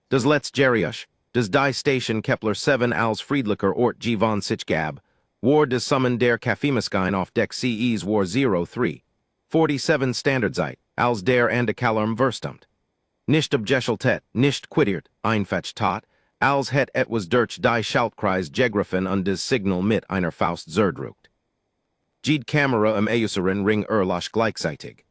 Das Let's Geriush, das Die Station Kepler 7 als Friedlicher Ort G von sich gab, war des Summon der Kaffeemaschine auf Deck CEs war 03, 47 Standardzeit, als der Andekalarm verstumt. Nicht obgeschaltet, nicht quittiert, einfetch tot, als het etwas durch die Schaltkreis gegrafen und des Signal mit einer Faust zerdruckt. Jede Kamera Äußeren Ring erlosch gleichzeitig.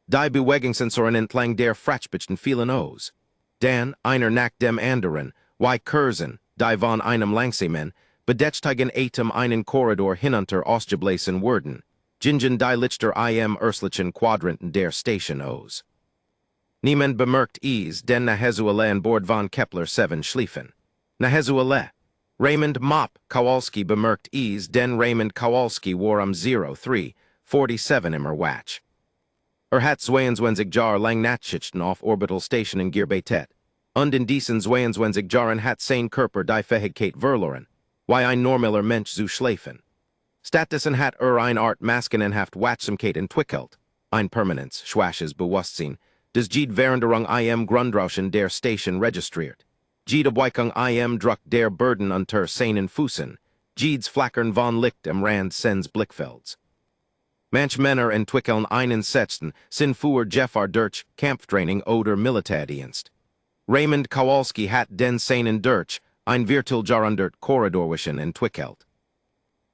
Die Bewegungssensoren entlang der Fratschbichten vielen O's. Dan, einer nach dem anderen, wie Kursen, die von einem langsamen, bedächtigen Atem einen Korridor hinunter ausgeblasen wurden, gingen die Lichter im Urslichen Quadranten der Station O's. Niemand bemerkt es, denn Nahezuele an Bord von Kepler 7 schliefen. Nahezuele. Raymond Mop Kowalski bemerkt es, denn Raymond Kowalski war 03, 47 immer Watch. Hat Zweienzwenzig Jar lang Nachschichten auf Orbital Station in Gearbeitet. Und in diesen Zweienzwenzig Jahren hat sein Körper die Fähigkeit verloren, wie ein normaler Mensch zu schläfen. Stattdessen hat eine Art Maskenenhaft Wachsamkeit entwickelt, ein permanentes, schwaches Bewusstsein, das jede Veränderung im Grundrauschen der Station registriert. Jede Abweichung im Druck der Burden unter seinen Füßen, jedes Flackern von Licht am Rand seines Blickfelds. Manch Männer entwickeln einen Setzen, sin für Jeffar durch Kampftraining oder Militärdienst. Raymond Kowalski hat den seinen durch ein Virtualjarundert Korridorwischen entwickelt.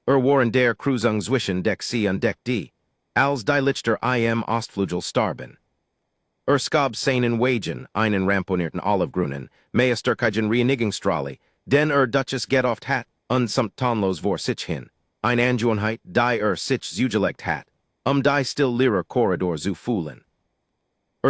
Waren der Kreuzung zwischen Deck C und Deck D, als die Lichter im Ostflügel starben. Skab seinen Wagen, einen ramponierten Olivgrünen, Meisterkeigen Reinigungsstrahle, den Dutches get oft hat, und samt tonlos vor sich hin, ein Angewohnheit, die sich zugelegt hat, die still leerer Korridor zu fühlen.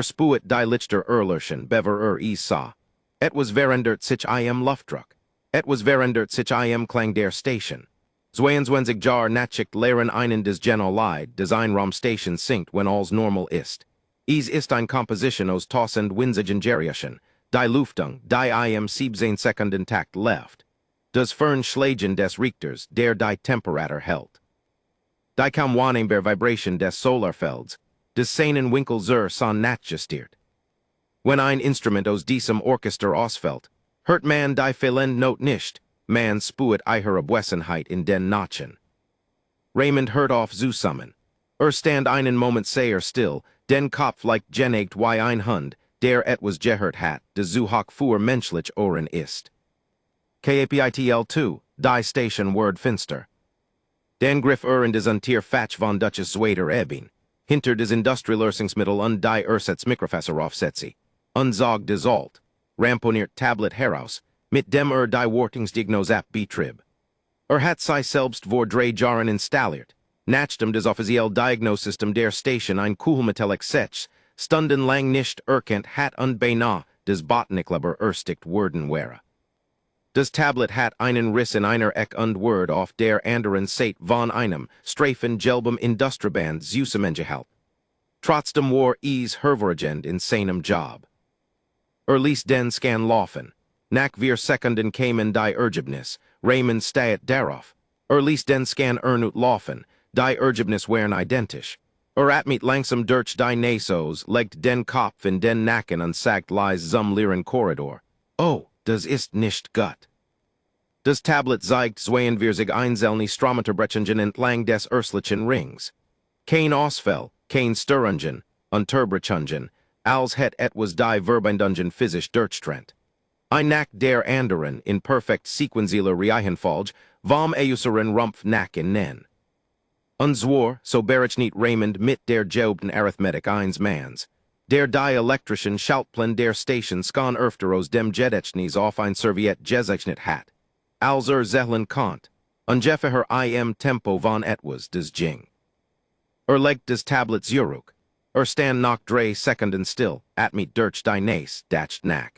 Spuet die Lichter erlöschen, bever sah. Etwas verandert sich im Luftdruck. Etwas verandert sich im Klang der Station. Zweienzwenzig Jar Nachricht lehren einen des Genolide, des Einraum Station sinkt, wenn alles normal ist. Es ist ein Komposition aus tausend winzigen Geriuschen, die Luftung, die im 17 Sekunden Takt left. Das Fernschlagen des Richters, der die Temperatur hält. Die kaum wahrnehmbare Vibration des Solarfelds, des seinen Winkel zur son nachjustiert. Wenn ein Instrument aus diesem Orchester ausfällt, hört man die fehlende Note nicht, man spuet ihre Abwesenheit in den Notchen. Raymond hört auf zu summen. Stand einen Moment sehr still, den Kopf leicht geneigt wie ein Hund, der etwas gehört hat, des zu hoch für menschlich Ohren ist. Kapitl 2, die Station word finster. Den Griff in des Untier Fatch von Dutches Zweiter Ebin, hinter des Industrielösungsmittel und die Mikrofässer aufsetzi, unzog des Alt, ramponiert Tablet heraus, mit dem die Wortingsdiagnosap betrieb. Hat sich selbst vor 3 Jahren installiert, nachdem des offiziell Diagnosystem der Station ein Kugelmetallic Setch, stunden lang nicht erkennt hat und beinahe des Botniklber erstickt worden wäre. Das Tablet hat einen Riss in einer Eck und Word auf der anderen Seite von einem Streifen gelbem Industrieband zusammengehalt. Trotzdem war es hervorragend in seinem Job. Ließ den Scan laufen. Nach 4 Sekunden kämen die Ergebnis, Raymond steht darauf. Ließ den Scan ernut laufen, die Ergebnis wären identisch. Atmet langsam durch die Nasos, legt den Kopf in den Nacken und sagt leise zum leeren Korridor. Oh, das ist nicht gut. Das Tablet zeigt 42 einzelne Strometerbrechungen entlang des Urslichen Rings. Kein Ausfall, kein Störungen, Unterbrechungen, als het etwas die Verbindungen physisch durchtrennt. Ein nach der anderen in perfekt sequenzieller Reihenfolge vom äußeren Rumpf Nacken nen. Und zwar, so berechnet Raymond mit der geübten Arithmetik eins Manns, der die elektrischen Schaltplan der Station skan öfter aus dem Gedächtnis auf ein Serviet gezeichnet hat, als zählen konnt, ungefähr im Tempo von etwas des Jing. Legt des Tablet zurück, stand nach 3 Sekunden still, atmet durch die Nas, dacht nach.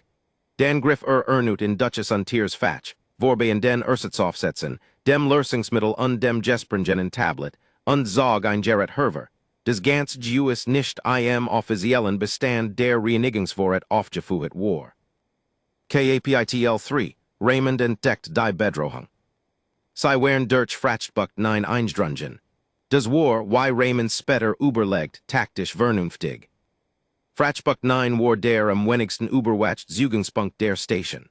Den Griff ernut in Dutches Untiers Fatch, vorbei in den Ersatzaufsetzen, dem Lösungsmittel und dem Gespringen Tablet, und zog ein Gerät Herver, des ganz Jews nicht im offiziellen Bestand der Reinigungsvorrat aufgeführt war. Kapitl 3, Raymond entdeckt die Bedrohung. Sie wären durch Frachtbucht 9 Eindrungen. Das war, wie Raymond später überlegt, taktisch vernünftig. Fratschbuck 9 war der am wenigsten überwacht Zugangspunkt der Station.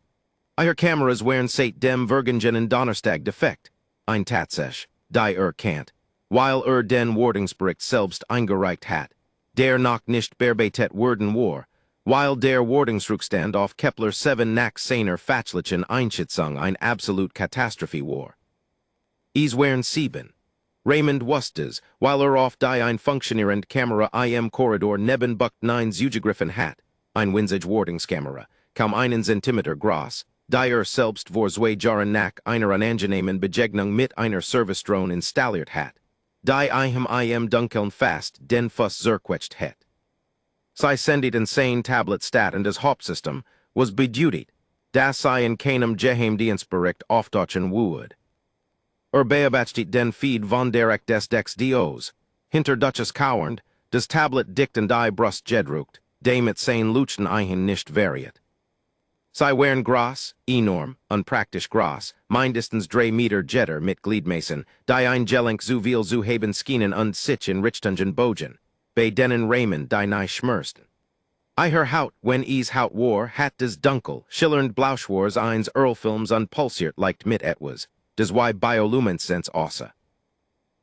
Ihre Kameras wären seit dem Vergingen in Donnerstag defekt. Ein Tatsächlich, die Kant. Weil den Wartungsbericht selbst eingereicht hat. Der noch nicht bearbeitet worden war. Weil der Wartungsrückstand auf Kepler 7 nach seiner fachlichen Einschätzung ein absolut Katastrophe war. Es wären 7. Raymond wusste, weil auf die ein funktionierend Kamera im Korridor neben Buck 9 zugegriffen hat, ein winzige Wartungskamera, kaum einen Zentimeter groß, die selbst vor 2 Jahren nach einer unangenehmen Begegnung mit einer Service-Drone installiert hat, die im Dunkeln fast den Fuss zerquetscht hat. Sie sendet insane Tablet stat und das Hauptsystem was bedutigt, dass sie in keinem Geheimdienstbericht auftauchen würde. Beobachtet den Feed von derek des Dios, hinter Dutches kauernd, das Tablet dicht und die Brust gedruckt, damit sein Luchen eichen nicht variiert. Sie wären groß, enorm, unpraktisch groß, mindestens 3 Meter Jetter mit Gliedmaßen, die ein Gelenk zu viel zu haben Skinen und sich in Richtungen bogen, bei denen Raymond die nie schmersten. Ihre Haut, wenn es Haut war, hat des dunkel, schillernd Blauschwars eins Earlfilms unpulsiert leicht mit etwas, des wie Bioluminescence außer.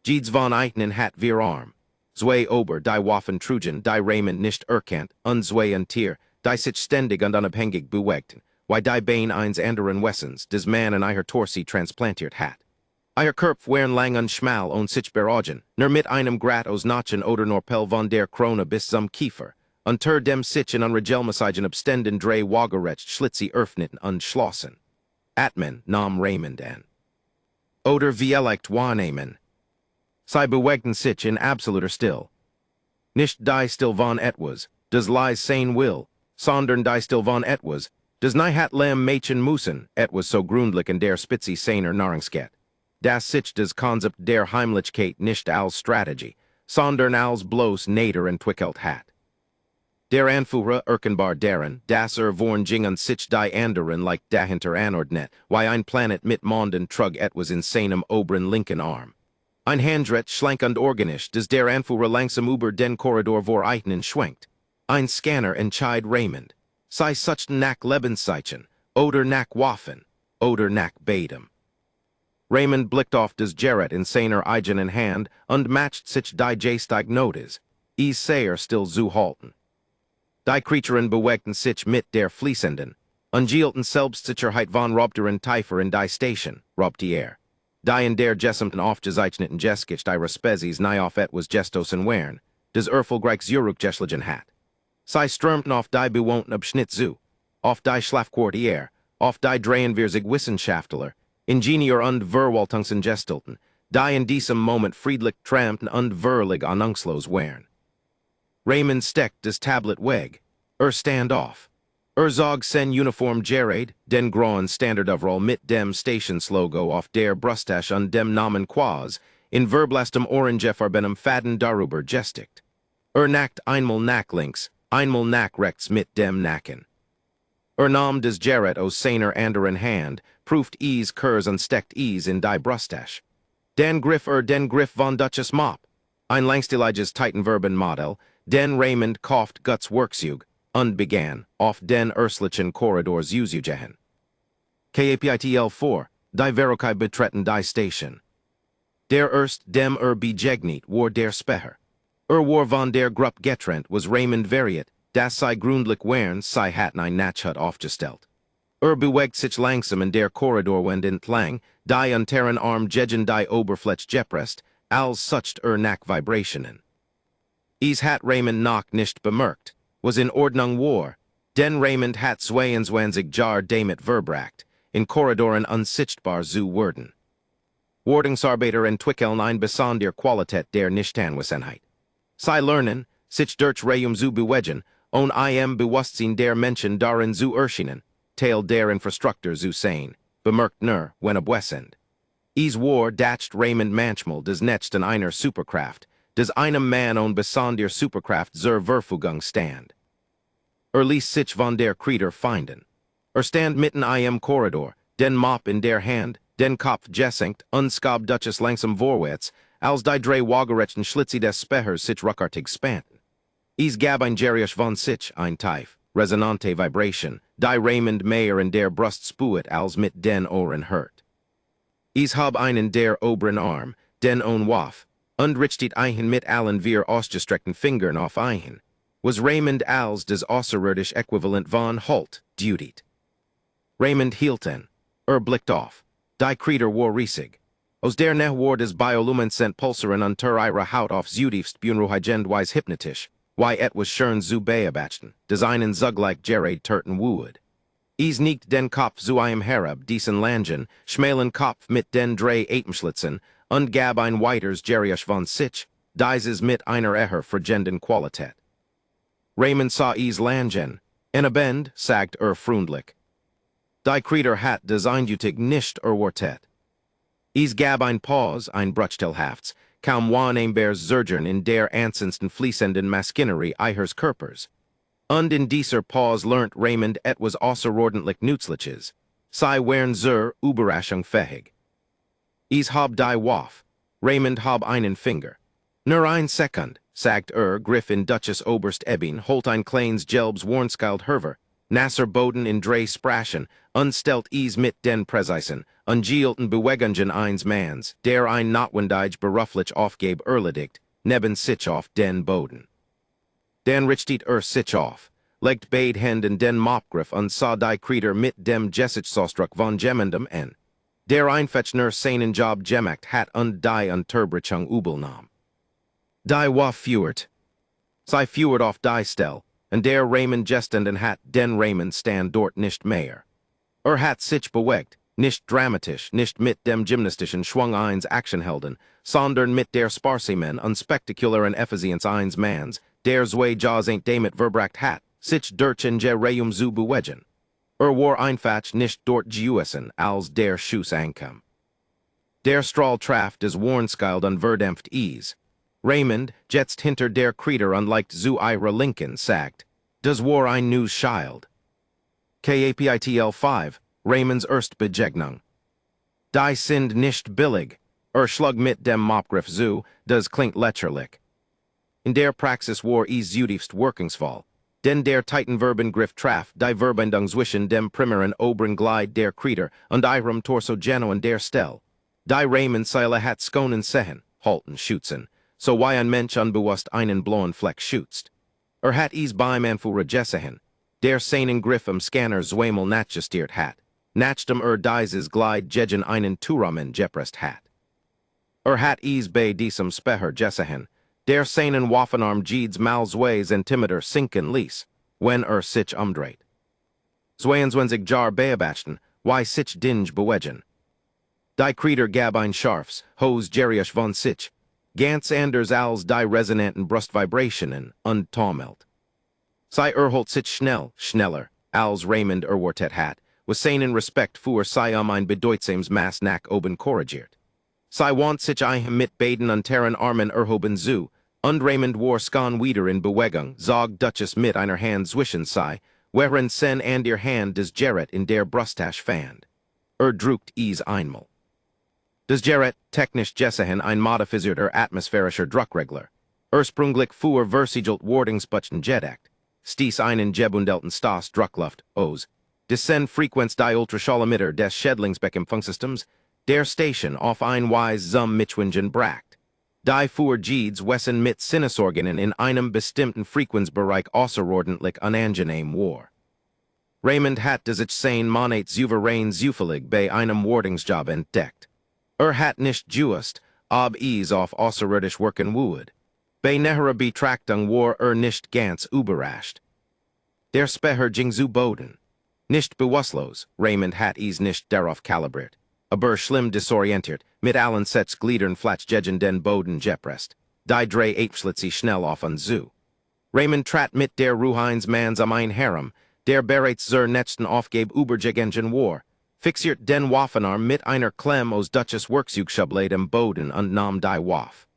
Jeeds von Eitnen hat wir arm. Zwei Ober, die Waffen trugen, die Raymond nicht erkannt, und zwei und Tier, die sich ständig und unabhängig bewegten, wie die Bein eins anderen Wessens, des man in ihre Torsi transplantiert hat. Ihre Körp wären lang und schmal und sich berogen, nur mit einem Grat aus Nachen oder Norpel von der Krone bis zum Kiefer, unter dem sich in unregelmäßigen Abständen 3 waagerecht Schlitze öffneten und schlossen. Atmen nahm Raymond an. Oder vielleicht wahrnehmen. Sie bewegten sich in absoluter Still. Nicht die Still von etwas, des Leis sein will, sondern die Still von etwas, des nie hat lem Mädchen müssen, etwas so grundlich in der Spitze seiner Nahrungsket. Das sich des Konzept der Heimlichkeit nicht als Strategie, sondern als bloß Nader entwickelt hat. Der Anführer erkennbar darin, dass vorn gingen sich die anderen like dahinter anordnet, wie ein Planet mit Monden trug etwas in seinem oberen linken Arm. Ein Handret schlank und organisch, des der Anführer langsam über den Korridor vor Eitnen schwenkt. Ein Scanner entscheid Raymond. Sei such nach Lebenszeichen, oder nach Waffen, oder nach beidem. Raymond blicked auf des Gerät in seiner eigenen Hand und matcht sich die Gestik Notes. Es säher still zu halten. Die Creaturen bewegten sich mit der Fließenden, und gielten selbst Sicherheit von Robteren Tiefer in die Station, Robtier. Die in der Jessamten aufgezeichneten Geskich die Respezies nie auf etwas gestoßen wären, des Erfolgreich zurückgeschlagen hat. Sie strömten auf die bewohnten Abschnitt zu, auf die Schlafquartier, auf die Dreyenwiersig Wissenschaftler, Ingenieur und Verwaltungsgestalten, die in diesem Moment friedlich trampten und verlig ahnungslos wären. Raymond steckt des Tablet weg, stand off. Zog sen Uniform Gerade, den grauen Standardoverall mit dem Stationslogo auf der Brustache und dem Namen Quaz, in verblastem Orange verbenem Faden darüber gestikt. Nackt einmal nach links, einmal nach rechts mit dem Nacken. Nahm des Gerät aus seiner anderen Hand, prüft es Kurs und steckt es in die Brustache. Den Griff von Dutches Mop, ein langstiliges Titanverben Modell, den Raymond kauft Guts Workzug, und begann, auf den östlichen Korridor zu gehen. Kapitl 4, die Verokei betreten die Station. Der dem begegnet war der Specher. War von der Gruppe getrennt was Raymond variet, dass sei grundlich wären, sei hatten ein Natchhut aufgestellt. Bewegt sich langsam in der Korridorwand entlang, die unteren Arm gegen die Oberfläche gepresst, als sucht nach Vibrationen. Es hat Raymond noch nicht bemerkt, was in Ordnung war, denn Raymond hat 22 Jahr damit verbracht, in Korridoren unsichtbar zu werden. Wartungsarbeiter entwickeln ein besonder Qualität der Nichtanwesenheit. Sie lernen, sich durch Rayum zu bewegen, und Bewusstsein der Menschen darin zu erscheinen, Teil der Infrastruktur zu sein, bemerkt nur, wenn abwesend. Es war dacht Raymond manchmal des Netzt in einer Superkraft, des einem Mann und besonder Superkraft zur Verfügung stand. Ließ sich von der Creator finden. Stand mitten im Korridor, den Mop in der Hand, den Kopf gesenkt, unskab Dutches langsam vorwärts, als die drei waagerechten Schlitze des Spechers sich ruckartig spannten. Is gab ein Geriasch von sich ein Teif, resonante vibration, die Raymond Mayer in der Brust spuet als mit den Ohren hört. Is hab einen der oberen Arm, den on Waff, und richtet eichen mit allen vier ausgestreckten Fingern auf eichen, was Raymond als des außerirdisch Äquivalent von Halt, dutit. Raymond hielten, blickt auf, die Krieger war riesig. Aus der ne war des bioluminescent Pulsaren unter ihre Haut auf zutiefst bunruhigend-wise hypnotisch, why et was schön zu beobachten, des einen zugleich Gerard Turton wood. Is nicht den Kopf zu einem Herab, diesen Langen, schmalen Kopf mit den drei Atemschlitzen, und gab ein weiters Geriasch von sich, dieses mit einer eher vergenden Qualität. Raymond sah is Langen, en abend, sagt freundlich. Die Krieger hat des einjutig nicht wortet. Is gab ein Pause, ein Bruchtelhafts, kaum wan ein Bears Zergern in der ansonsten fließenden Maschinerie ihres Körpers. Und in dieser Pause lernt Raymond etwas außerordentlich Nützliches, sei wären zur Überraschung fähig. Is hab die Waff, Raymond hab einen Finger. Nur ein Sekund, sagt griff in Duchess Oberst Ebbing, holt ein kleines Gelbs Warnskild Herver, Nasser Boden in drei Sprachen, unstelt is mit den Präseisen, ungeelten Bewegungen eins Mans, der ein notwendig beruflich aufgab erledigt, neben sich auf den Boden. Den richtet sich auf, legt beid Händen den Mopgriff und sah die Krieger mit dem Gesichtsausdruck von Gemendem en. Der einfetchner seinen Job gemacht hat und die Unterbrechung übelnahm. Die Waff fuhrt. Sei fuhrt auf die Stell, und der Raymond gestanden hat den Raymond stand dort nicht mehr. Hat sich bewegt, nicht dramatisch, nicht mit dem gymnastischen Schwung eins Actionhelden, sondern mit der Sparsimen und spektakulären Effizienz eins Mans, der zwei Jaws ain't damit verbracht hat, sich durch in Reum zu bewegen. War einfach nicht dort gewissen, als der Schuss ankam. Der Strahl traf des Warnskild und verdämpft is. Raymond, jetzt hinter der Krieger unleicht zu ihre Linken, sagt, das war ein News Schild. Kapitl 5, Raymonds Erstbegegnung. Die sind nicht billig, schlug mit dem Mopgriff zu, das klingt lächerlich. In der Praxis war is zutiefst wirkungsvoll, denn der Titanverbengriff traf die Verbindung zwischen dem primären oberen Glied der Krieger und ihrem Torso Geno und der Stell. Die Raymond Seile hat skonen sehen, halten schützen, so wie ein Mensch unbewusst einen blauen Fleck schützt. Hat is beim Anfuhrer gesehen, der seinen Griff am Scanner zweimal nachjustiert hat, nachdem dieses Glide gegen einen Turamen gepresst hat. Hat is bei diesem Specher gesehen, der seinen Waffenarm jedes Mal zwei Zentimeter sinken ließ, wenn sich umdreht. 22 Jar beobachten, wie sich dinge bewegen. Die Krieger gab ein scharfs, hos Geriasch von sich, ganz anders als die resonanten Brustvibrationen und Taumelt. Sei holt sich schneller, als Raymond wortet hat, was seinen Respekt für sei ein bedeutsames Maß nach oben korrigiert. Sei want sich mit beiden unteren Armen erhoben zu, und Raymond war skan wieder in Bewegung, zog Duchess mit einer Hand zwischen sei, während sen and ihr Hand des Gerät in der Brusttasche fand. Druckt is einmal. Des Gerät, technisch gesehen ein modifizierter atmosphärischer Druckregler. Sprunglich für versiegelt Wartungsbutchen Jedakt. Stieß einen gebundelten Stoss Druckluft, os. Descend Frequenz die Ultraschallemitter des Schädlingsbekämpfungssystems, der Station auf ein Weise zum Mitschwingen brackt. Die für jedes Wesen mit Sinnesorganen in einem bestimmten Frequenzbereich außerordentlich unangenehm war. Raymond hat sich sein Monat souverän zufällig bei einem Wartungsjob entdeckt. Hat nicht just, ob is auf außerirdisch wirken would. Bei näherer Betrachtung war nicht ganz überrascht. Der Specher ging zu Boden. Nicht bewusstlos, Raymond hat is nicht darauf kalibriert, aber schlimm desorientiert, mit allen sechs Gliedern flach gegen den Boden gepresst. Die drei Atemschlitze schnell auf und zu. Raymond trat mit der Ruhines Mans am ein Harem, der bereits zur nächsten Aufgabe übergegangen war, fixiert den Waffenarm mit einer Klemm aus Duchess Werkzeugschublade am Boden und nahm die Waff.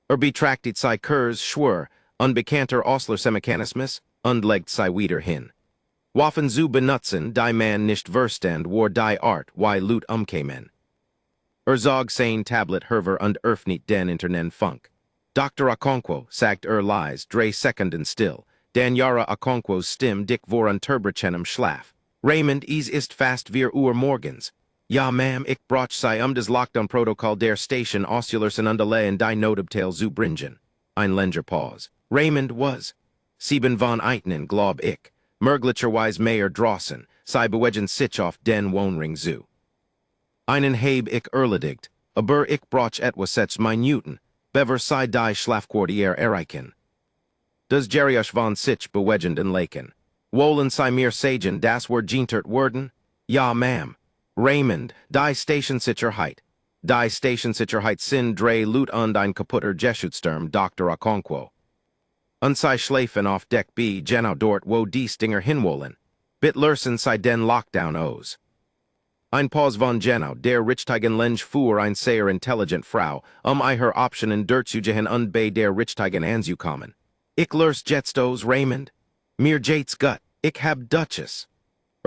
Betrachtet sei Kurs schwör, unbekannter Auslösemechanismus, und legt sei wieder hin. Waffen zu benutzen, die man nicht verstand, war die Art, wie Lut umkämen. Zog sein Tablet herver und öffnet den internen Funk. Dr. Okonkwo, sagt lies, dre second and still. Danyara Okonkwo's stim dick voran turbrichenum schlaf. Raymond ist fast vir morgens. Ja ma'am, ich broch sei des lockdown protocol der Station Osculars and underlay and die notabtail zu bringen. Ein Lenger pause. Raymond was. Sieben von Eitnen glob ich. Merglicherweise Mayor Drossen, sei bewegen sich auf den Wohnring zu. Einen heb ich erledigt, aber ich broch etwas sech minuten, bever sei die Schlafquartier erreichen. Das Geriush von sich bewegend in Laken. Wollen sei mir sagen, das word wurden? Ja, ma'am. Raymond, die Station Sicherheit. Die Station Sicherheit sind drei Lut und ein kaputter Jeschutsturm, Dr. Okonkwo. Unsei Schläfen auf Deck B, genau dort, wo die Stinger hinwollen. Bit Lursen sei den Lockdown O's. Ein Pause von Genau, der Richtigen Lenge fuhr ein sehr intelligent Frau, ihr Optionen durchzugehen und bei der Richtigen anzukommen. Ich lurs Jetstos Raymond. Mir Jates gut, ich hab Duchess.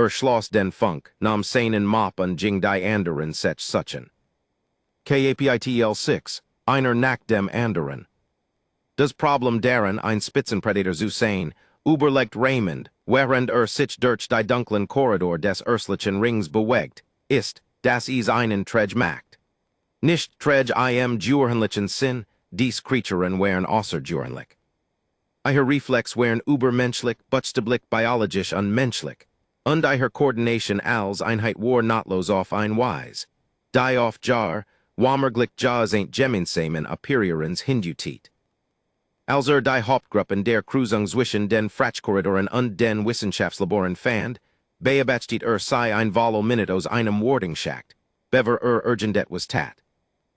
Schloss den Funk, nam seinen Mop und Jing die anderen sech suchen. Kapitl 6, einer nach dem anderen. Das Problem darin ein Spitzenpredator zu sein, überlegt Raymond, während sich durch die dunklen Korridor des Urslichen Rings bewegt, ist, dass einen Trej macht. Nicht Trej im Jurenlichen Sinn, dies Creaturen wären außerjurenlich. Ihr Reflex wären übermenschlich, buchstäblich biologisch und menschlich. Und ihr Koordination als Einheit war notlos auf ein Wise. Die auf Jar, wamerglich Jaws ain't Geminsamen aperiorens Hindutit. Als die Hauptgruppen der Kruzung zwischen den Fratschkorridoren und den Wissenschaftslaboren fand, beabachtet sei ein Volo Minute aus einem Wardingschacht, bever urgendet was tat.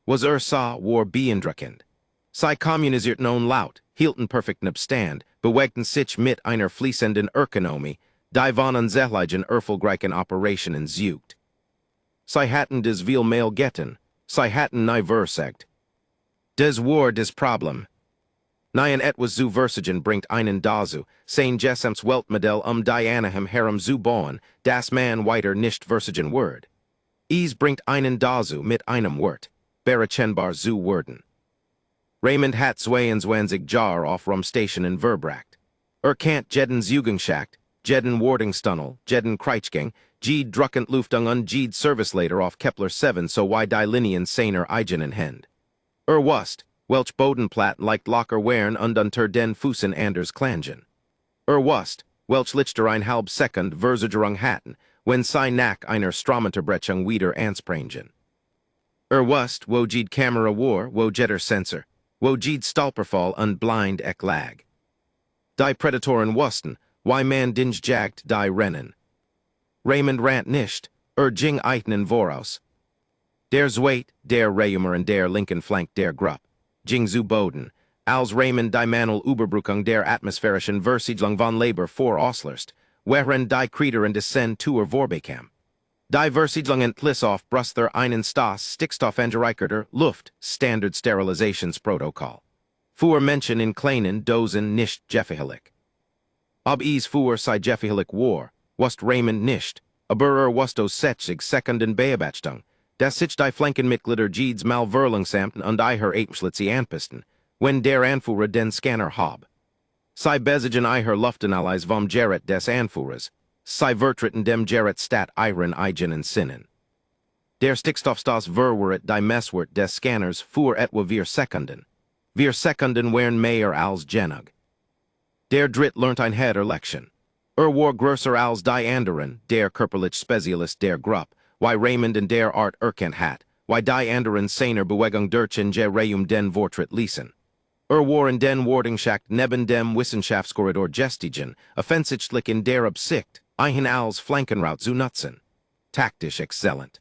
Was sa war beeindruckend. Sei kommunisiert non laut, hielten perfekten Abstand, bewegten sich mit einer fließenden Ökonomie, die von unsäglichen erfolgreichen Operationen zeugt. Sei hatten des viel Mail getten, sei hatten nie versagt. Des war des Problem. Nyan etwas zu Versagen bringt einen dazu, sein Jessems Weltmodell die Anahem Harem zu bauen, das man weiter nicht Versagen word. Bringt einen dazu mit einem Wort, berechenbar zu werden. Raymond hat zweienzwanzig Jar auf Station in Verbracht. Kant jeden Zugangsschacht, jeden Wardingstunnel, jeden Kreuzgang, Jed druckend Luftung und Jed Servicelater auf Kepler 7 so wie die Linien seiner eigenen Hand. Wust, welch Bodenplatt leicht locker wären und unter den Füßen anders klangen. Wust, welch Lichter ein halb Sekund Versagerung hatten, wenn sei nach einer Stromunterbrechung wieder ansprangen. Wust, wo Jed Kamera war, wo Jetter Sensor, wo Jed Stolperfall und blind ek lag. Die Predatoren wusten, why man dinge jagt die Rennen. Raymond rant nicht, Jing eitnen voraus. Der Zweit, der Reumer und der linken Flank der Grupp. Jing zu Boden, als Raymond die Manel Überbrückung der atmosphärischen Versiedlung von Labor vor Auslöst, während die Krieder in Descend zur Vorbekam. Die Versiedlung entliss auf Brüster einen Stoss Stickstoffangerikerter Luft Standard-Sterilisationsprotokoll. Für Menschen in kleinen Dosen nicht jeffihelig. Ob für sei jeffihelig war, wust Raymond nicht, aber wusto setzig sekunden Beobachtung, dass sich die Flankenmitglieder Jeds Malverlungsamten und ihr Ebenschlitzi anpisten, wenn der Anführer den Scanner hob. Sei bezigen ihr Luftanalys vom Gerät des Anführers, sei vertreten dem Gerät stat ihren eigenen Sinnen. Der Stickstoffstoss verweret die Messwert des Scanners für etwa 4 Sekunden. 4 Sekunden wären mehr als genug. Der Dritt lernt ein Header-Lection. War größer als die anderen, der körperlich Spezialist der Grupp, why Raymond und der Art erkannt hat, why die anderen seiner Bewegung durch in Reum den Vortritt ließen. War in den Wardingschacht neben dem Wissenschaftskorridor gestiegen, offensichtlich in der Absicht, einen als Flankenroute zu nutzen. Taktisch exzellent.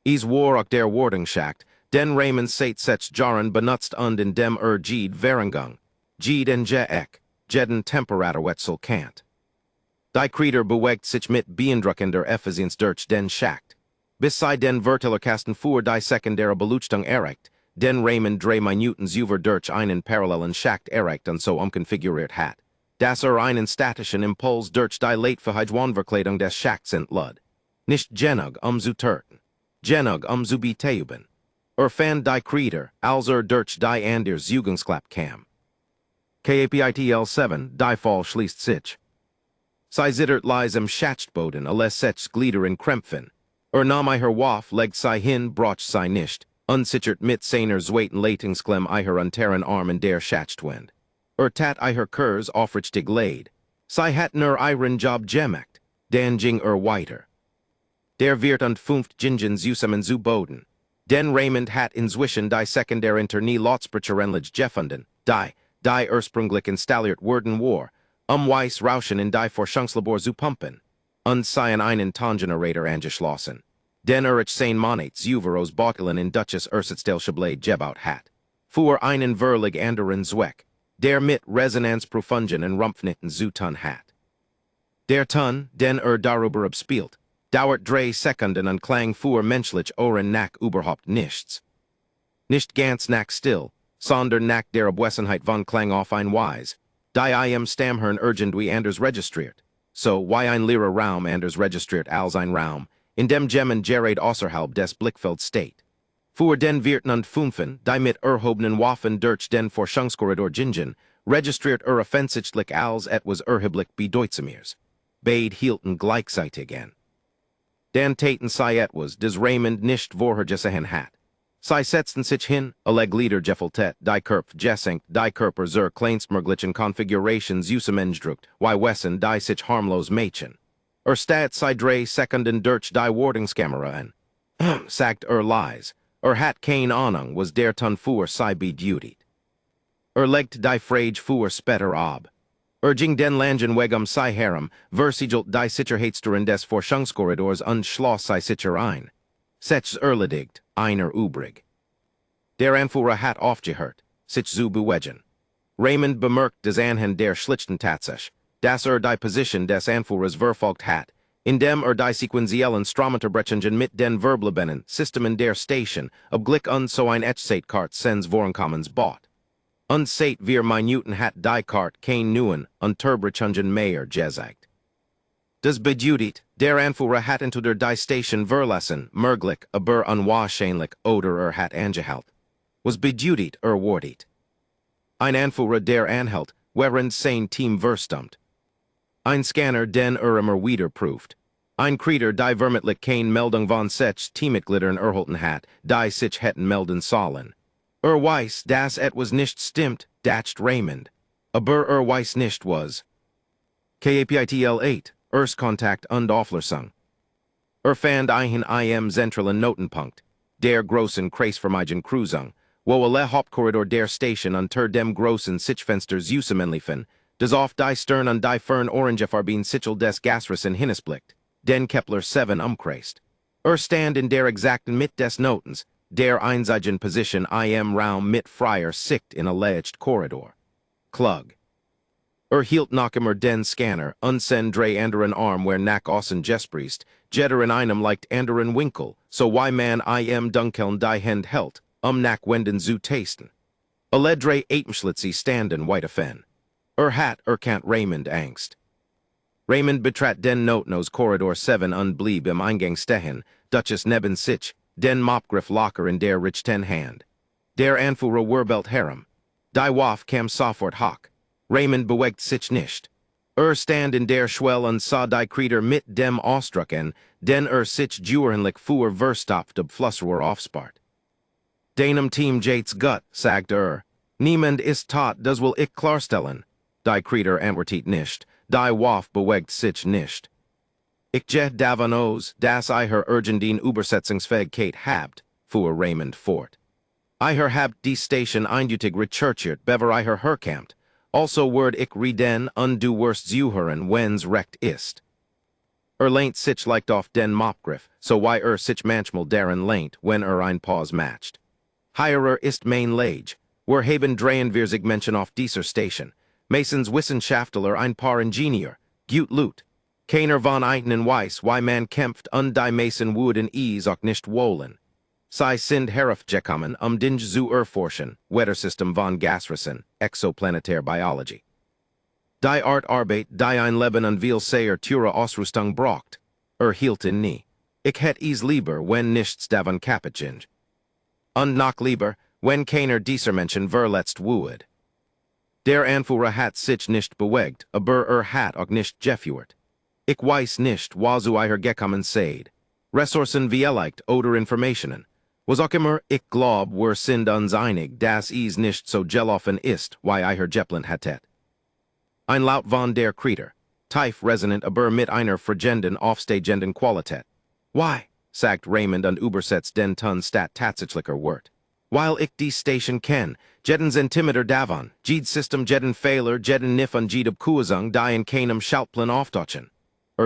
War auch der Wardingschacht, den Raymond seit sech Jaren benutzt und in dem Jed Verengung, Jed en Eck, jeden Temperaturwechsel Kant. Die Krieder bewegt sich mit beeindruckender Effizienz durch den Schacht. Bis sei den Vertilerkasten für die sekundäre Beleuchtung erreicht, den Raymond 3 Minuten über durch einen parallelen Schacht erreicht und so umkonfiguriert hat, dass einen statischen Impuls durch die Leitfähigkeitsverkleidung des Schachts entlud. Nicht genug zu töten. Genug zu betäuben. Fan die Creator, durch die Anders Zugungsklapp kam. Kapitl 7, die Fall schließt sich. Sei zittert lies im Schachtboden, alles setzt Glieder in Krämpfen. Nahm her Waf, legt sei hin, broch sei nicht. Unsichert mit seiner zweiten Leitungsklem her unteren Arm in der Schachtwend. Tat her Kurs aufrichtig laid. Sei hat ihren Job gemacht, dan ging weiter. Der wird und fünft Jingens zusammen zu Boden. Den Raymond hat inzwischen die sekundär nie Lotsprecherenlich gefunden, die ursprünglich installiert wurden war, weiss Rauschen in die Forschungslabor zu pumpen. Seien einen Tongenerator angeschlossen. Den ich 10 Monats Uveros Bottelen in Dutches Ersatzteilsche Blade gebaut hat. Für einen Verlig anderen Zweck, der mit Resonanzprüfungen in Rumpfnitten zu tun hat. Der Ton, den darüber abspielt, dauert 3 Sekunden und klang für menschlich Ohren nach überhaupt nichts. Nicht ganz nach still, sondern nach der Abwesenheit von Klang auf ein Weise, die im Stammhirn irgendwie anders registriert, so wie ein leerer Raum anders registriert als ein Raum, in dem Gemmen gerät außerhalb des Blickfelds steht. Für den Wirten und Fünfen, die mit erhobenen Waffen durch den Forschungskorridor gingen, registriert offensichtlich als etwas erheblich bedeutsameres. Beide hielten gleichzeitig an. Den Taten sei etwas, des Raymond nicht vorhergesehen hat. Sei setzten sich hin, alle Glieder gefältet, die Körper gesenkt, die Körper zur kleinstmöglichen Konfiguration zusammengedrückt, wie Wessen die sich harmlos Mädchen. Stat sei 3 Sekunden durch die Wartungskamera an. Sagt lies. Hat keine Ahnung, was der Ton für sei bedutigt. Legt die Frage für später ab. Ging den Langen wegum sei herem, versiegelt die Sicherheitssteuern des Forschungskorridors und schloss sei sicher ein. Sechs erledigt, einer übrig. Der Anführer hat aufgehört, sich zu bewegen. Raymond bemerkt des Anhand der schlichten Tatsache, dass die Position des Anführers verfolgt hat, indem die sequentiellen Strometerbrechungen mit den Verblebenen Systemen der Station obgleich so ein Echtzeitkart sens Vorankommens bot. Seit wir Minuten hat die Kart kein neuen Unterbrechungen mehr gezeigt. Das bedeutet, der Anführer hat unter die Station verlassen, möglich, aber unwahrscheinlich oder hat angehalt. Was bedeutet wortet. Ein Anführer der anhält, während sein Team verstummt. Ein Scanner den immer widerprüft. Ein Creator die vermutlich kein Meldung von sech Teammitgliedern erhalten hat, die sich hätten melden sollen. Weiss, dass etwas nicht stimmt, dacht Raymond. Aber weiss nicht was. Kapitl 8, Erstkontakt und Auflösung. Fand einen im zentralen Notenpunkt, der großen Kreisvermeidung Kruzung, wo alle Hauptkorridor der Station unter dem großen Sichtfenster zusammenliefen, das auf die Stern und die Fern orangefarbenen Sichel des Gasrissen hinnesblickt, den Kepler 7 umkreist. Stand in der exakten mit des Notens, der einzigen Position im Raum mit freier Sicht in alleged Korridor. Klug. Hielt noch immer den Scanner, unsend 3 anderen Arm where nach außen gespriest, jetter in einem leicht anderen Winkel, so wie man im Dunkeln die Hand hält, nach wenden zu tasten. Alle 3 Atemschlitze standen weit offen. Hat kant Raymond Angst. Raymond betrat den Notnos Korridor 7 und blieb im Eingang stehen, Duchess neben sich, den Mopgriff locker in der rechten Hand. Der Anführer wirbelt herum. Die Waf kam sofort hoch. Raymond bewegt sich nicht. Stand in der Schwell und sah die Creator mit dem Ausdruck an, den sich jurenlich für verstopft ob Flussrohr aufspart. Deinem Team jates gut, sagt Niemand ist tot, das will ich klarstellen. Die Creator antwortet nicht, die Waf bewegt sich nicht. Ich gehe davon aus, dass ihr urgentine Übersetzungsfähigkeit habt, fuhr Raymond fort. Ihr habt die Station eindeutig recherchiert, bever ihr herkampt. Also word ich reden und du wirst zuhören, wenn's recht ist. Lehnt sich leicht auf den Mopgriff, so wie sich manchmal darin lehnt, wenn ein Pause matcht. Hierer ist mein Lage. Wir haben drehen wir sich Menschen auf dieser Station. Masons Wissenschaftler ein paar Ingenieur, gut Lut. Keiner von ihnen weiß, wie man kämpft und die Mason würden es auch nicht wollen. Sie sind herabgekommen, Dinge zu erforschen, Wettersystem von Gasrissen, Exoplanetär Biology. Die Art Arbeit, die ein Leben und viel sehr teure Ausrüstung braucht, hielt nie. Ich hätt es lieber, wenn nichts davon kaputt ging. Und noch lieber, wenn keiner dieser Menschen verletzt wurde. Der Anführer hat sich nicht bewegt, aber hat auch nicht geführt. Ich weiß nicht, was gekommen seid. Ressourcen vielleicht oder Informationen. Was auch immer, ich glaub, wir sind uns einig, dass es nicht so gelaufen ist, wie geplant hattet. Ein Laut von der Krieger, tief resonant aber mit einer fragenden, aufstehenden Qualität. Why, sagt Raymond und übersetzt den Ton stat tatsächlicher Wort. While ich die Station ken, jeden Zentimeter davon, jed System jeden Fehler, jeden Nif und jede Kuhsung, die in keinem Schaltplan aufdotchen.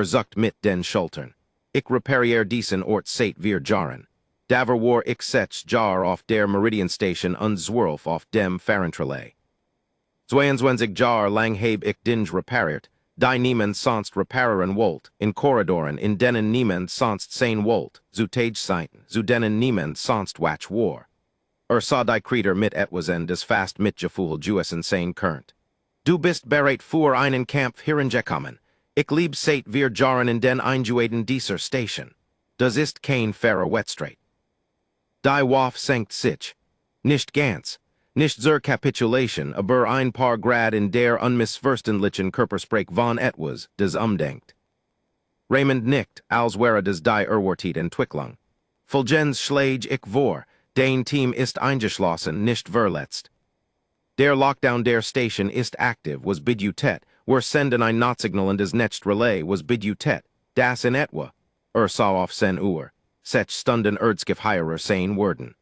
Zuckt mit den Schultern. Ich repariere diesen Ort seit wir jaren. Daver war ich sech jar auf der Meridian-Station und zwölf auf dem Fahrentrelais. Zweiundzwanzig jar lang heb ich dinge repariert, die niemand sonst repareren wollt, in Korridoren in denen niemand sonst sein wollt, zu Tagezeiten, zu denen niemand sonst watch war. Sah die Krieger mit etwas en des fast mitgefühl juesen sein könnt. Du bist bereit für einen Kampf hierangekommen. Ich lieb seit wir jaren in den eingeweiden dieser Station. Das ist kein fairer Wettstreit. Die Waff senkt sich. Nicht ganz. Nicht zur Kapitulation, aber ein paar Grad in der unmissverständlichen Körpersprech von etwas, des umdenkt. Raymond nickt, als wäre das die Erwartet Entwicklung. Fulgens schläg ich vor, dein Team ist eingeschlossen, nicht verletzt. Der Lockdown der Station ist aktiv, was bidutet, wir senden ein Notsignal in des Next Relay, was bidutet, das in etwa, sah auf sen Uhr, sech Stunden erdskif heirer sein wurden.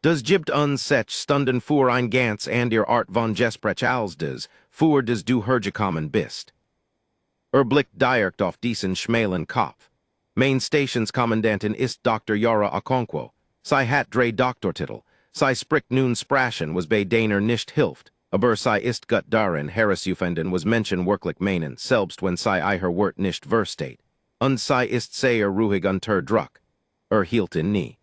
Das gibt uns sech Stunden für ein ganz ihr Art von Gesprech als des, für des du hergekommen bist. Blickt direkt auf diesen schmalen Kopf. Main Stationskommandantin ist Dr. Yara Okonkwo, sei hat drei Doktortitel, sei spricht nun Sprachen was bei deiner nicht hilft, aber sei ist gut darin Herausfinden was Menschen wirklich meinen, selbst wenn sei ihr Wort nicht versteht. Und sei ist sehr ruhig unter Druck. Hielten nie.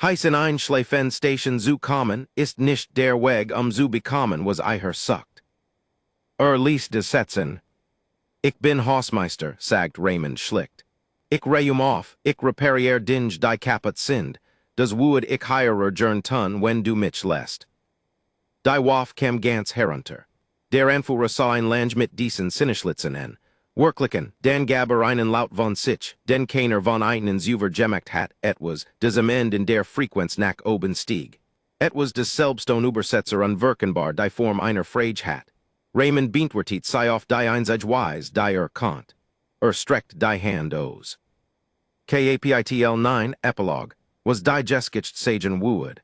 Heißen Einschläfen Station zu kommen, ist nicht der Weg zu bekommen was suckt. Liest des Sätzen. Ich bin Hausmeister, sagt Raymond schlicht. Ich auf, ich repariere dinge die kaputt sind, das would ich heirer gern tun, wenn du mich lässt. Die Waff kam ganz herunter. Der Anführer sah ein Lange mit diesen Sinneschlitzen an. Wirklichen, den Gaber einen Laut von sich, den keiner von einen Zuver gemacht hat, etwas, des am Ende in der Frequenz nach oben stieg. Etwas des selbststone Übersetzer unwirkenbar die Form einer Frage hat. Raymond beantwortet sei auf die einzige Weise, die konnte. Streckt die Hand aus. Kapitl 9, Epilogue, was die Geskicht sagen would.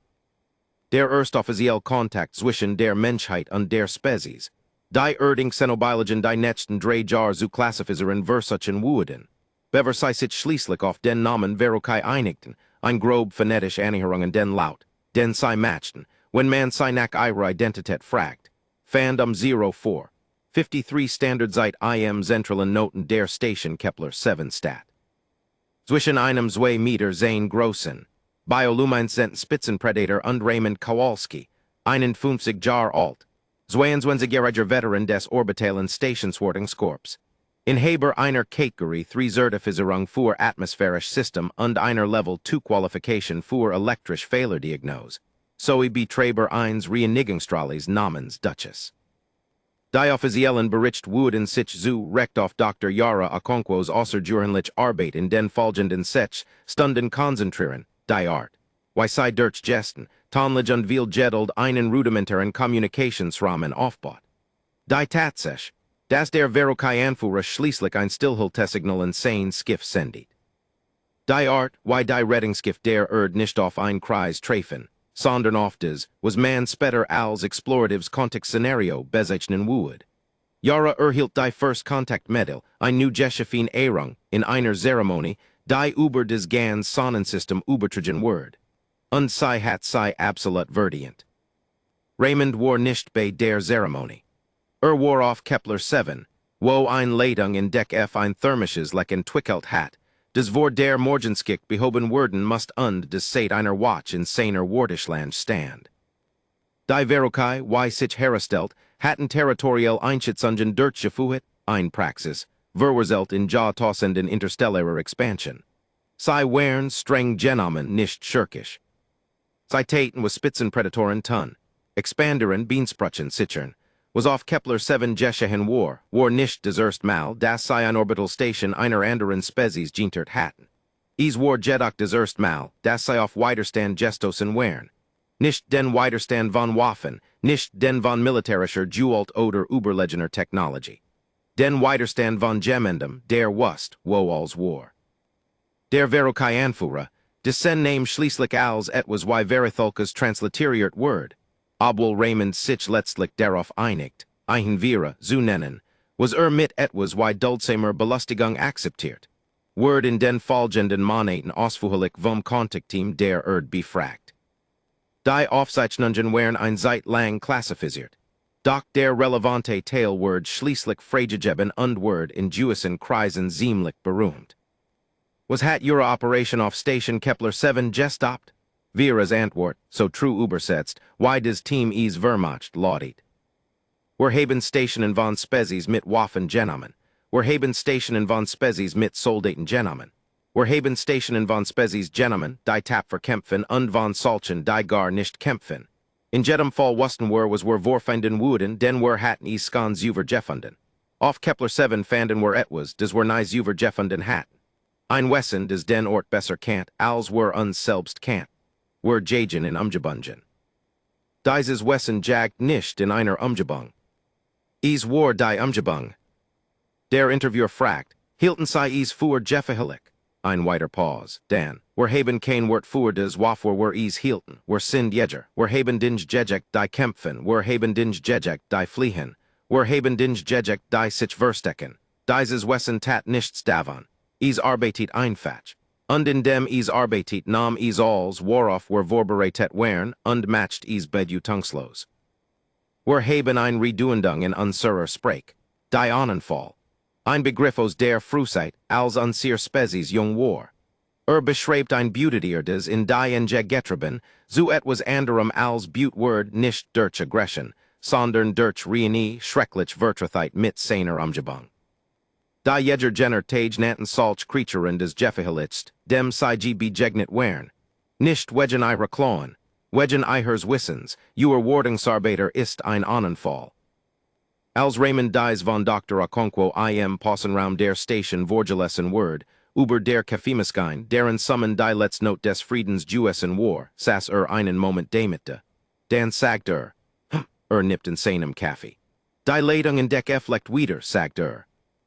Der offizielle Kontakt zwischen der Menschheit und der Spezies. Die Erding Xenobiologen die nächsten drei Jahre zu klassifizieren versuchen wurden. Bever sei sich schließlich auf den Namen Verokei einigten, ein grob phonetisch Annäherungen den Laut, den sei matchten, wenn man sei nach ihrer Identität fragt. Fand 04. 53 Standardzeit im zentralen Noten der Station Kepler 7 stat. Zwischen einem 2 Meter sein großen. Bioluminescenten Spitzenpredator und Raymond Kowalski, 51 Jahre alt. 22-jähriger Veteran des orbitalen Stationswartungskorps. Inhaber einer Kategorie 3 Zertifizierung für atmosphärisch System und einer Level 2 Qualification für elektrische Fehlerdiagnose. Sowie Betreiber 1 Reinigungsstrahles namens Duchess. Die offiziellen Bericht wurden sich zu Recht auf Dr. Yara Okonkwo's außergewöhnliche Arbeit in den folgenden 6 Stunden konzentrieren, die Art. Wie sei durch Gesten, tonlich und viel geduld einen rudimentaren Kommunikationsrahmen aufbaut. Die Tatsache, dass der Verokei-Anführer schließlich ein Stillhaltesignal in sein Skiff sendet. Die Art, wie die Rettungsskiff der nicht auf ein Kreis treffen, sondern auf des, was man später als exploratives Kontextszenario bezeichnen would. Yara erhielt die First Contact Medal, ein new Josephine Ehrung, in einer Zeremonie, die über des ganz Sonnensystem übertragen word. Und sei hat sei absolut verdient. Raymond war nicht bei der Zeremonie. War auf Kepler 7, wo ein Leitung in Deck F ein thermisches Leck entwickelt hat, des vor der Morgenskick behoben werden must und des seit einer Watch in seiner Wartischland stand. Die Verokei, wie sich hergestellt, hatten territorial Einschätzungen durchgeführt, ein Praxis, verurteilt in jahrtausenden interstellarer Expansion. Sei wären streng genommen nicht schurkisch. Citaten was Spitzenprädatoren Ton. Expanderen Beansprutchen Sichern. Was off Kepler 7 Jeschahen war nicht des erst Mal, das Sion Orbital Station einer anderen Spezies Gentert hatten. War jedoch des erst Mal, das sei auf Widerstand Gestossen wären. Nicht den Widerstand von Waffen, nicht den von militärischer Gewalt oder Überlegener Technology. Den Widerstand von Gemendum, der Wust, wo als war. Der Verokei Anführer, des Name schließlich als etwas wie Veritholkas translateriert Word. Obwohl Raymond sich letztlich darauf einigt, einen wir zu nennen, was mit etwas wie Duldsamer Belustigung akzeptiert. Word in den folgenden Monaten ausführlich vom Kontaktteam der befragt. Die Aufzeichnungen wären ein Zeit lang klassifiziert. Doch der relevante Teilword schließlich freigegeben und Word in gewissen Kreisen ziemlich berühmt. Was hat ihre Operation auf Station Kepler 7 gestoppt? Vera's Antwort, so true übersetzt, why does Team es Wehrmacht lautet? Haben Stationen von Spezies mit Waffen genommen. Haben Stationen von Spezies mit Soldaten genommen. Haben Stationen von Spezies genommen, die tapfer kämpfen und von solchen, die gar nicht kämpfen. In jedem Fall wussten was vorfinden wurden, denn hatten es skans übergefunden. Auf Kepler 7 fanden etwas, des nicht übergefunden hatten. Ein Wesen des den Ort besser kannt, als uns selbst kannt. Jagen in Umgebungen. Dieses Wesen jagt nicht in einer Umgebung. Es war die Umgebung. Der Interviewer fragt, hielten sie es für gefährlich? Ein weiter Pause, dann, haben kein Wort für des wofür es hielten, sind jeger, haben dinge jejek die kämpfen, haben dinge jejek die fliehen, haben dinge jejek die sich verstecken. Dieses Wesen tat nichts davon. Es arbeitet einfach. Und in dem es arbeitet nahm es als worauf vorbereitet wären und matcht es bedutungslos. Haben ein Reduendung in unserer Sprach. Die Annenfall. Ein Begriff aus der Frühzeit, als unser Spezies jung war. Beschreibt ein Beautitierdes in die getrieben, so etwas anderem als Beautword nicht durch Aggression, sondern durch Reine schrecklich Vertrauheit mit seiner Umgebung. Die jeger Jenner Tage nanten solch Creaturen des Gefährlichst, dem sie begegnet wären. Nicht wegen ihrer Klauen, wegen ihres Wissens, ihr Wardungsarbeiter ist ein Annenfall. Als Raymond dies von Dr. Okonkwo Possenraum der Station vorgelesen Word, über der Kaffeemaschine, deren Summen die Letztnote des Friedens Gewissen war, saß einen Moment dämete. Dan sagt nippt in seinem Kaffee. Die Leitung in Deck legt wieder, sagt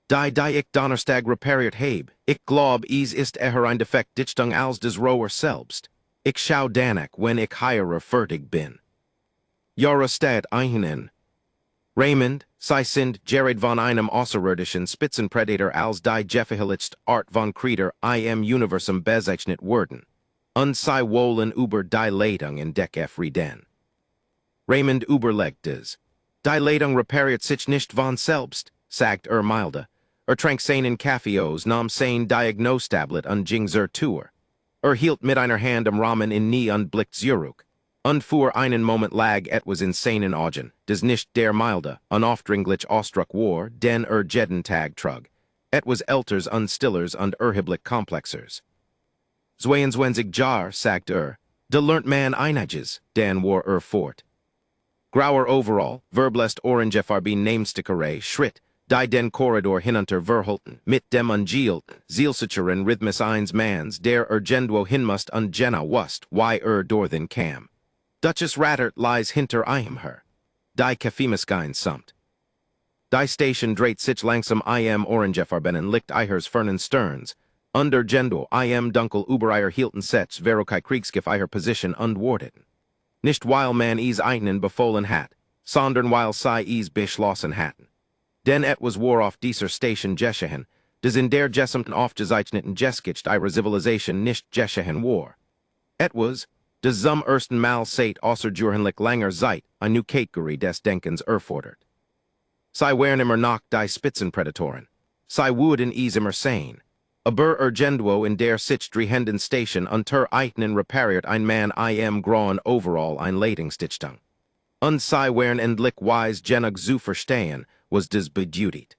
Die ich Donnerstag repariert heb, ich glaub es ist ein Defekt Dichtung als des Rower selbst. Ich schau danach, wenn ich heiere fertig bin. Jahre Stadt einen. Raymond, sie sind Jared von einem außerirdischen Spitzenpredator als die gefährlichst Art von Krieger im Universum bezeichnet wurden. Und sie wollen über die Leitung in Deck reden. Raymond überlegt es. Die Leitung repariert sich nicht von selbst, sagt milde. Trank seinen Kaffeeos nam sein Diagnostablet und ging zur Tür. Hielt mit einer Hand am Rahmen in nie und blickt zurück. Und für einen Moment lag etwas in seinen Augen, des nicht der milde, unaufdringlich Ausdruck war, den jeden Tag trug. Etwas älters und stillers und erheblich komplexers. 22 Jahr, sagt de lernt man einiges, den war fort. Grauer Overall, verblest Orange FRB Namestickerei, Schritt, die den Korridor hinunter verhalten, mit dem ungeelten, zielsicheren Rhythmus eins Mans, der Genduo hinmust und Jenna wust, why dorthin kam. Duchess Rattert lies hinter her. Die Kaffeemaschine sumt. Die Station dreht sich langsam Orange FRBenen licht ihres fernen Sterns, under Genduo dunkel über ihr hielten Sets Verokei Kriegsschiff ihrer Position und wardeten. Nicht weil man es einen befohlen hat, sondern weil sie es beschlossen hatten. Denn etwas war auf dieser Station geschehen, des in der gesamten aufgezeichneten Geschichte ihrer Zivilisation nicht geschehen war. Etwas, des zum ersten Mal seit außergewöhnlich langer Zeit eine neue Kategorie des Denkens erfordert. Sie wären immer noch die Spitzenprädatoren. Sie würden es immer sein. Aber Genduo in der sich drehenden Station unter eigenen repariert ein Mann grauen Overall ein Leitungsdichtung. Und sie wären endlich wise genug zu verstehen, was des bedutigt.